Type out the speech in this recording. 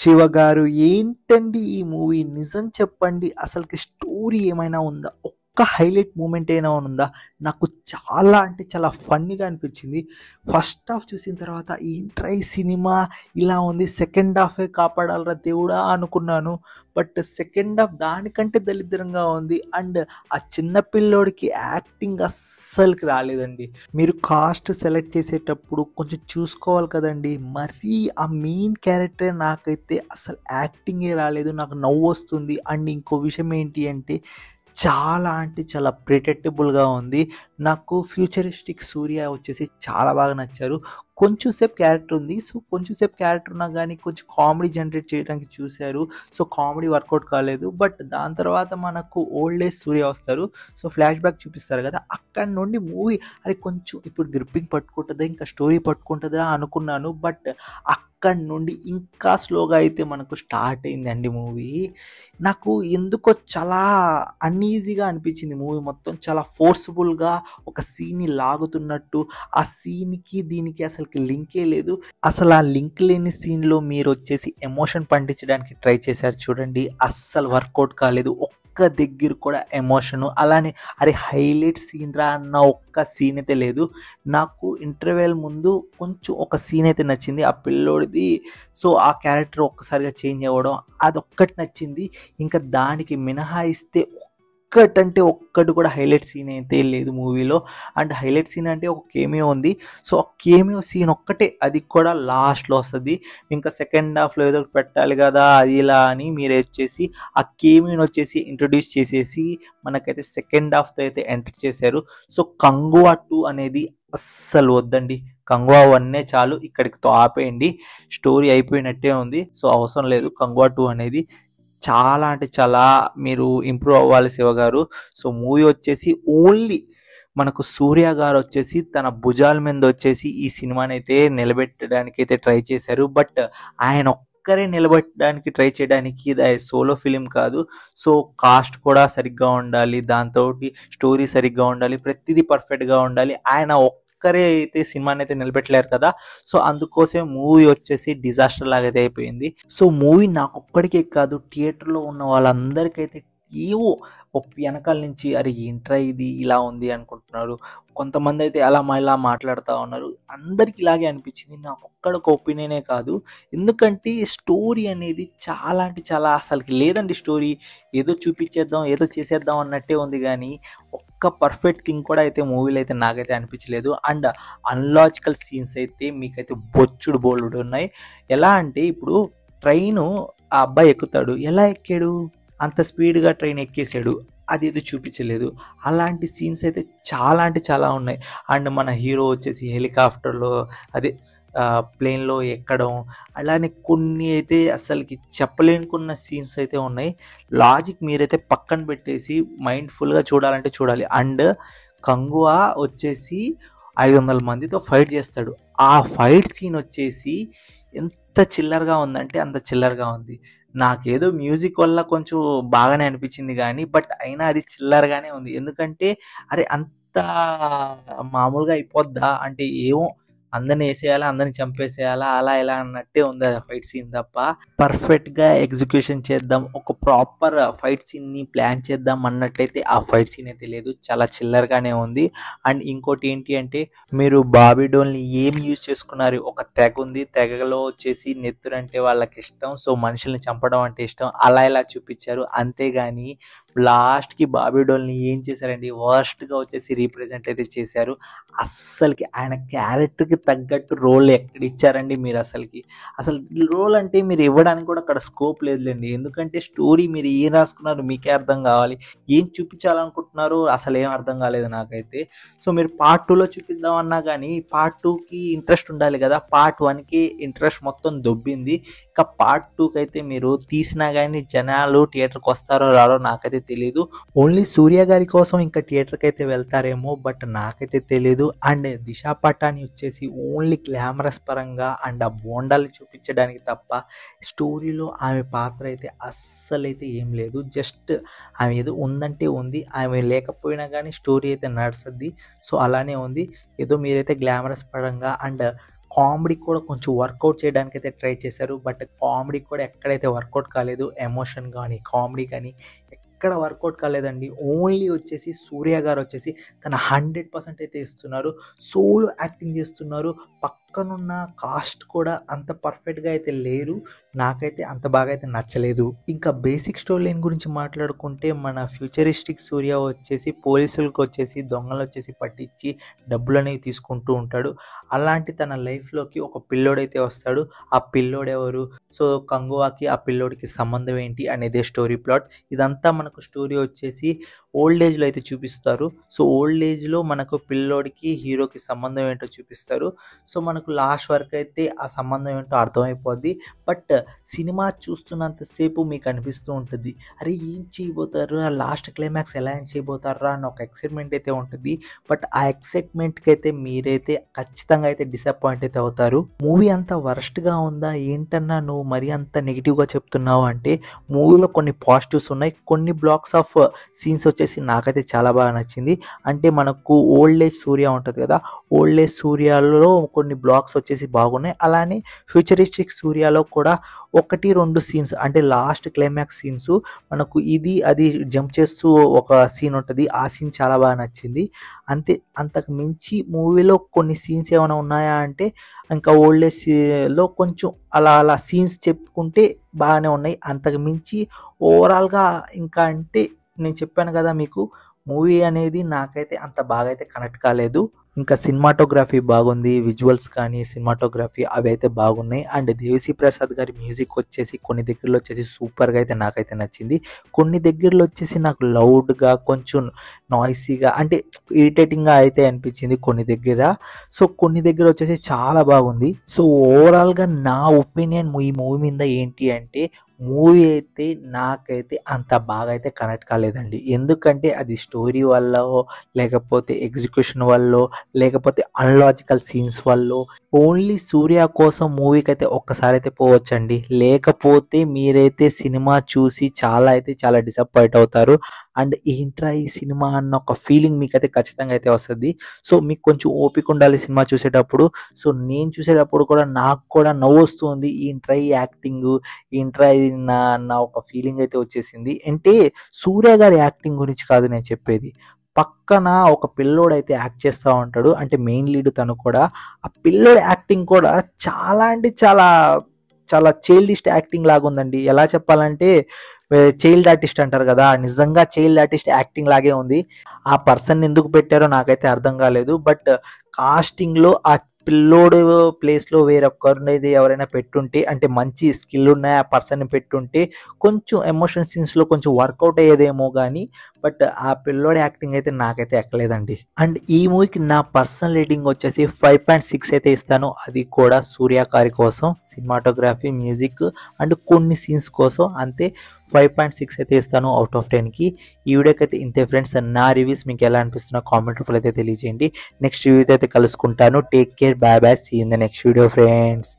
శివ గారు ఏంటండి ఈ మూవీ? నిజం చెప్పండి. అసలుకి స్టోరీ ఏమైనా ఉందా? ఒక్క హైలైట్ మూమెంట్ ఏమైనా ఉందా? నాకు చాలా అంటే చాలా ఫన్నీగా అనిపించింది. ఫస్ట్ హాఫ్ చూసిన తర్వాత ఏంట్రా ఈ సినిమా ఇలా ఉంది, సెకండ్ హాఫే కాపాడాలిరా దేవుడా అనుకున్నాను. బట్ సెకండ్ హాఫ్ దానికంటే దరిద్రంగా ఉంది. అండ్ ఆ చిన్న పిల్లోడికి యాక్టింగ్ అస్సలకి రాలేదండి. మీరు కాస్ట్ సెలెక్ట్ చేసేటప్పుడు కొంచెం చూసుకోవాలి కదండి. మరీ ఆ మెయిన్ క్యారెక్టర్ నాకైతే అసలు యాక్టింగే రాలేదు. నాకు నవ్వు వస్తుంది. అండ్ ఇంకో విషయం ఏంటి అంటే చాలా అంటే చాలా ప్రిడిక్టబుల్గా ఉంది. నాకు ఫ్యూచరిస్టిక్ సూర్య వచ్చేసి చాలా బాగా నచ్చారు. కొంచెం సేపు క్యారెక్టర్ ఉంది. సో కొంచెం సేపు క్యారెక్టర్ ఉన్నా కానీ కొంచెం కామెడీ జనరేట్ చేయడానికి చూశారు. సో కామెడీ వర్కౌట్ కాలేదు. బట్ దాని తర్వాత మనకు ఓల్డ్ ఏజ్ సూర్య వస్తారు. సో ఫ్లాష్ బ్యాక్ చూపిస్తారు కదా, అక్కడ నుండి మూవీ అరే కొంచెం ఇప్పుడు గ్రిప్పింగ్ పట్టుకుంటుందా, ఇంకా స్టోరీ పట్టుకుంటుందా అనుకున్నాను. బట్ అక్కడి నుండి ఇంకా స్లోగా అయితే మనకు స్టార్ట్ అయిందండి మూవీ. నాకు ఎందుకో చాలా అన్ఈజీగా అనిపించింది మూవీ మొత్తం. చాలా ఫోర్స్ఫుల్గా ఒక సీన్ని లాగుతున్నట్టు, ఆ సీన్కి దీనికి అసలుకి లింకే లేదు. అసలు ఆ లింక్ లేని సీన్లో మీరు వచ్చేసి ఎమోషన్ పండించడానికి ట్రై చేశారు చూడండి, అస్సలు వర్కౌట్ కాలేదు. ఒక్క దగ్గర కూడా ఎమోషను అలానే అరే హైలైట్ సీన్ రా అన్న ఒక్క సీన్ అయితే లేదు. నాకు ఇంటర్వెల్ ముందు కొంచెం ఒక సీన్ అయితే నచ్చింది, ఆ పిల్లోడిది. సో ఆ క్యారెక్టర్ ఒక్కసారిగా చేంజ్ అవ్వడం అదొక్కటి నచ్చింది. ఇంకా దానికి మినహాయిస్తే ఒక్కటంటే ఒక్కటి కూడా హైలైట్ సీన్ అయితే లేదు మూవీలో. అండ్ హైలైట్ సీన్ అంటే ఒక కేమియో ఉంది. సో ఆ కేమియో సీన్ ఒక్కటే, అది కూడా లాస్ట్లో వస్తుంది. ఇంకా సెకండ్ హాఫ్లో ఏదో ఒకటి పెట్టాలి కదా అది ఇలా అని మీరు వచ్చేసి ఆ కేమియోని వచ్చేసి ఇంట్రొడ్యూస్ చేసేసి మనకైతే సెకండ్ హాఫ్తో అయితే ఎంటర్ చేశారు. సో కంగువా 2 అనేది అస్సలు వద్దండి. కంగువా 1 చాలు, ఇక్కడికి ఆపేయండి. స్టోరీ అయిపోయినట్టే ఉంది. సో అవసరం లేదు కంగువా 2 అనేది. చాలా అంటే చాలా మీరు ఇంప్రూవ్ అవ్వాలి శివ గారు. సో మూవీ వచ్చేసి ఓన్లీ మనకు సూర్య గారు వచ్చేసి తన భుజాల మీద వచ్చేసి ఈ సినిమాని అయితే నిలబెట్టడానికి అయితే ట్రై చేశారు. బట్ ఆయన ఒక్కరే నిలబెట్టడానికి ట్రై చేయడానికి ఇది సోలో ఫిలిం కాదు. సో కాస్ట్ కూడా సరిగ్గా ఉండాలి, దాంతో స్టోరీ సరిగ్గా ఉండాలి, ప్రతిదీ పర్ఫెక్ట్గా ఉండాలి. ఆయన ఒక్కరే అయితే సినిమాని అయితే నిలబెట్టలేరు కదా. సో అందుకోసం మూవీ వచ్చేసి డిజాస్టర్ లాగా అయితే అయిపోయింది. సో మూవీ నాకు ఒక్కడికే కాదు, థియేటర్లో ఉన్న వాళ్ళందరికైతే ఏవో వెనకాల నుంచి అరే ఏంట్రా ఇది ఇలా ఉంది అనుకుంటున్నారు. కొంతమంది అయితే అలా ఇలా మాట్లాడుతూ ఉన్నారు. అందరికి ఇలాగే అనిపించింది, నాకు ఒక్కడికి ఒపీనియనే కాదు. ఎందుకంటే స్టోరీ అనేది చాలా అంటే చాలా అసలుకి లేదండి. స్టోరీ ఏదో చూపించేద్దాం ఏదో చేసేద్దాం అన్నట్టే ఉంది, కానీ ఒక్క పర్ఫెక్ట్ థింగ్ కూడా అయితే మూవీలో అయితే నాకైతే అనిపించలేదు. అండ్ అన్లాజికల్ సీన్స్ అయితే మీకైతే బొచ్చుడు బోల్డ్ ఉన్నాయి. ఎలా అంటే ఇప్పుడు ట్రైను ఆ అబ్బాయి ఎక్కుతాడు, ఎలా ఎక్కాడు, అంత స్పీడ్గా ట్రైన్ ఎక్కేసాడు, అది ఏదో చూపించలేదు. అలాంటి సీన్స్ అయితే చాలా అంటే చాలా ఉన్నాయి. అండ్ మన హీరో వచ్చేసి హెలికాప్టర్లో అదే ప్లేన్లో ఎక్కడం, అలానే కొన్ని అయితే అసలుకి చెప్పలేనుకున్న సీన్స్ అయితే ఉన్నాయి. లాజిక్ మీరైతే పక్కన పెట్టేసి మైండ్ఫుల్గా చూడాలంటే చూడాలి. అండ్ కంగువా వచ్చేసి 500 మందితో ఫైట్ చేస్తాడు. ఆ ఫైట్ సీన్ వచ్చేసి ఎంత చిల్లరగా ఉందంటే అంత చిల్లరగా ఉంది. నాకేదో మ్యూజిక్ వల్ల కొంచెం బాగానే అనిపించింది కానీ బట్ అయినా అది చిల్లరగానే ఉంది. ఎందుకంటే అరే అంత మామూలుగా అయిపోద్దా అంటే ఏమో అందరిని వేసేయాలా అందరిని చంపేసేయాలా అలా ఇలా అన్నట్టే ఉంది ఆ ఫైట్ సీన్ తప్ప. పర్ఫెక్ట్గా ఎగ్జిక్యూషన్ చేద్దాం, ఒక ప్రాపర్ ఫైట్ సీన్ని ప్లాన్ చేద్దాం అన్నట్టయితే ఆ ఫైట్ సీన్ అయితే లేదు, చాలా చిల్లరగానే ఉంది. అండ్ ఇంకోటి ఏంటి అంటే మీరు బాబీ డోల్ని ఏం యూజ్ చేసుకున్నారు, ఒక తెగ ఉంది, తెగలో వచ్చేసి నెత్తురు అంటే వాళ్ళకి ఇష్టం, సో మనుషుల్ని చంపడం అంటే ఇష్టం, అలా ఇలా చూపించారు. అంతేగాని లాస్ట్కి బాబీ డోల్ని ఏం చేశారండి, వర్స్ట్గా వచ్చేసి రీప్రజెంట్ అయితే చేశారు. అస్సలకి ఆయన క్యారెక్టర్కి తగ్గట్టు రోల్ ఎక్కడ ఇచ్చారండి మీరు? అసలు రోల్ అంటే మీరు ఇవ్వడానికి కూడా అక్కడ స్కోప్ లేదులేండి. ఎందుకంటే స్టోరీ మీరు ఏం రాసుకున్నారు మీకే అర్థం కావాలి, ఏం చూపించాలనుకుంటున్నారు అసలు ఏం అర్థం కాలేదు నాకైతే. సో మీరు పార్ట్ 2లో చూపిద్దామన్నా కానీ పార్ట్ 2కి ఇంట్రెస్ట్ ఉండాలి కదా, పార్ట్ 1కి ఇంట్రెస్ట్ మొత్తం దొబ్బింది. ఇంకా పార్ట్ 2కి అయితే మీరు తీసినా కానీ జనాలు థియేటర్కి వస్తారో రారో నాకైతే తెలీదు. ఓన్లీ సూర్య గారి కోసం ఇంకా థియేటర్కి అయితే వెళ్తారేమో, బట్ నాకైతే తెలీదు. అండ్ దిశా పటాని వచ్చేసి ఓన్లీ గ్లామరస్ పరంగా అండ్ ఆ బోండాలు చూపించడానికి తప్ప స్టోరీలో ఆమె పాత్ర అయితే అస్సలైతే ఏం లేదు. జస్ట్ ఆమె ఏదో ఉందంటే ఉంది, ఆమె లేకపోయినా కానీ స్టోరీ అయితే నడుస్తుంది. సో అలానే ఉంది. ఏదో మీరైతే గ్లామరస్ పరంగా అండ్ కామెడీ కూడా కొంచెం వర్కౌట్ చేయడానికైతే ట్రై చేశారు. బట్ కామెడీ కూడా ఎక్కడైతే వర్కౌట్ కాలేదు. ఎమోషన్ గానీ, కామెడీ గానీ ఎక్కడ వర్కౌట్ కాలేదండి. ఓన్లీ వచ్చేసి సూర్య గారు వచ్చేసి తన 100% అయితే ఇస్తున్నారు. సోలో యాక్టింగ్ చేస్తున్నారు. పక్కనున్న కాస్ట్ కూడా అంత పర్ఫెక్ట్‌గా అయితే లేరు. నాకైతే అంత బాగా అయితే నచ్చలేదు. ఇంకా బేసిక్ స్టోరీ లైన్ గురించి మాట్లాడుకుంటే మన ఫ్యూచరిస్టిక్ సూర్య వచ్చేసి పోలీసులకొచ్చేసి దొంగలొచ్చేసి పట్టించి డబ్బులనేవి తీసుకుంటూ ఉంటాడు. అలాంటి తన లైఫ్‌లోకి ఒక పిల్లోడైతే వస్తాడు. ఆ పిల్లోడెవరు? సో, కంగువాకి ఆ పిల్లోడికి సంబంధం ఏంటి అనేదే స్టోరీ ప్లాట్. ఇదంతా మనకు స్టోరీ వచ్చేసి ఓల్డ్ ఏజ్‌లో అయితే చూపిస్తారు. సో, ఓల్డ్ ఏజ్‌లో మనకు పిల్లోడికి, హీరోకి సంబంధం ఏంటో చూపిస్తారు. సో, మనకు లాస్ట్ వరకు అయితే ఆ సంబంధం ఏంటో అర్థమైపోద్ది. బట్ సినిమా చూస్తున్నంత సేపు మీకు అనిపిస్తూ ఉంటుంది. అరే! ఏం చేయబోతారు? ఆ లాస్ట్ క్లైమాక్స్ ఎలా ఎండ్ చేయబోతార్రా అని ఒక ఎక్సైట్‌మెంట్ అయితే ఉంటుంది. బట్ ఆ ఎక్సైట్‌మెంట్‌కి అయితే మీరైతే ఖచ్చితంగా అయితే డిసప్పాయింట్ అయితే అవుతారు. మూవీ అంత వరస్ట్‌గా ఉందా? ఏంటన్నా నువ్వు మరీ అంత నెగెటివ్‌గా చెప్తున్నావు అంటే మూవీలో కొన్ని పాజిటివ్స్ ఉన్నాయి. కొన్ని బ్లాక్స్ ఆఫ్ సీన్స్ వచ్చేసి నాకైతే చాలా బాగా నచ్చింది. అంటే మనకు ఓల్డ్ ఏజ్ సూర్య ఉంటది కదా! ఓల్డ్ ఏజ్ సూర్యాలో కొన్ని బ్లాక్స్ వచ్చేసి బాగున్నాయి. అలానే ఫ్యూచరిస్టిక్ సూర్యాలో కూడా 1, 2 సీన్స్ అంటే లాస్ట్ క్లైమాక్స్ సీన్స్ మనకు ఇది అది జంప్ చేస్తూ ఒక సీన్ ఉంటది. ఆ సీన్ చాలా బాగా నచ్చింది. అంతే, అంతకు మించి మూవీలో కొన్ని సీన్స్ ఏమైనా ఉన్నాయా అంటే ఇంకా ఓల్డ్ ఏజ్‌లో కొంచెం అలా అలా సీన్స్ చెప్పుకుంటే బాగానే ఉన్నాయి. అంతకు మించి ఓవరాల్‌గా ఇంకా అంటే నేను చెప్పాను కదా మీకు, మూవీ అనేది నాకైతే అంత బాగా అయితే కనెక్ట్ కాలేదు. ఇంకా సినిమాటోగ్రఫీ బాగుంది. విజువల్స్ కానీ, సినిమాటోగ్రఫీ అవైతే బాగున్నాయి. అండ్ దేవిశ్రీ ప్రసాద్ గారి మ్యూజిక్ వచ్చేసి కొన్ని దగ్గరలో వచ్చేసి సూపర్‌గా అయితే నాకైతే నచ్చింది. కొన్ని దగ్గరలో వచ్చేసి నాకు లౌడ్‌గా, కొంచెం నాయిసీగా అంటే ఇరిటేటింగ్‌గా అయితే అనిపించింది కొన్ని దగ్గర. సో, కొన్ని దగ్గర వచ్చేసి చాలా బాగుంది. సో, ఓవరాల్‌గా నా ఒపీనియన్ ఈ మూవీ మీద ఏంటి అంటే మూవీ అయితే నాకైతే అంత బాగా అయితే కనెక్ట్ కాలేదండి. ఎందుకంటే అది స్టోరీ వల్లో, లేకపోతే ఎగ్జిక్యూషన్ వల్లో, లేకపోతే అన్‌లాజికల్ సీన్స్ వల్లో ఓన్లీ సూర్య కోసం మూవీకైతే ఒక్కసారైతే పోవచ్చండి. లేకపోతే మీరైతే సినిమా చూసి చాలా డిసప్పాయింట్ అవుతారు. అండ్ ఏంట్రా ఈ సినిమా అన్న ఒక ఫీలింగ్ మీకైతే ఖచ్చితంగా అయితే వస్తది. సో, మీకు కొంచెం ఓపిక ఉండాలి సినిమా చూసేటప్పుడు. సో, నేను చూసేటప్పుడు కూడా నాకు కూడా నవ్వొస్తుంది. ఏంట్రా ఈ యాక్టింగు, ఏంట్రా ఇది అన్న ఒక ఫీలింగ్ అయితే వచ్చేసింది. అంటే సూర్య గారి యాక్టింగ్ గురించి కాదు నేను చెప్పేది. పక్కన ఒక పిల్లోడైతే యాక్ట్ చేస్తా ఉంటాడు. అంటే మెయిన్ లీడ్ తను కూడా. ఆ పిల్లోడి యాక్టింగ్ కూడా చాలా అంటే చాలా చైల్డిష్ యాక్టింగ్ లాగుందండి. ఎలా చెప్పాలంటే చైల్డ్ ఆర్టిస్ట్ అంటారు కదా! నిజంగా చైల్డ్ ఆర్టిస్ట్ యాక్టింగ్ లాగే ఉంది. ఆ పర్సన్‌ని ఎందుకు పెట్టారో నాకైతే అర్థం కాలేదు. బట్ కాస్టింగ్‌లో ఆ పిల్లోడు ప్లేస్‌లో వేరొకరినైతే ఎవరైనా పెట్టుంటే అంటే మంచి స్కిల్ ఉన్న ఆ పర్సన్‌ని పెట్టుంటే కొంచెం ఎమోషన్ సీన్స్‌లో కొంచెం వర్కౌట్ అయ్యేదేమో గానీ బట్ ఆ పిల్లోడి యాక్టింగ్ అయితే నాకైతే ఎక్కలేదండి. అండ్ ఈ మూవీకి నా పర్సనల్ రేటింగ్ వచ్చేసి 5.6 అయితే ఇస్తాను. అది కూడా సూర్య గారి కోసం సినిమాటోగ్రఫీ, మ్యూజిక్ అండ్ కొన్ని సీన్స్ కోసం అంతే. 5.6 అయితే ఇస్తాను అవుట్ ఆఫ్ 10కి. ఈ వీడియోకి అయితే ఇంతే ఫ్రెండ్స్. నా రివ్యూస్ మీకు ఎలా అనిపిస్తున్నా కామెంట్ రూపంలో అయితే తెలియజేయండి. నెక్స్ట్ రివ్యూతో అయితే కలుసుకుంటాను. Take care, bye bye, see in the next video friends.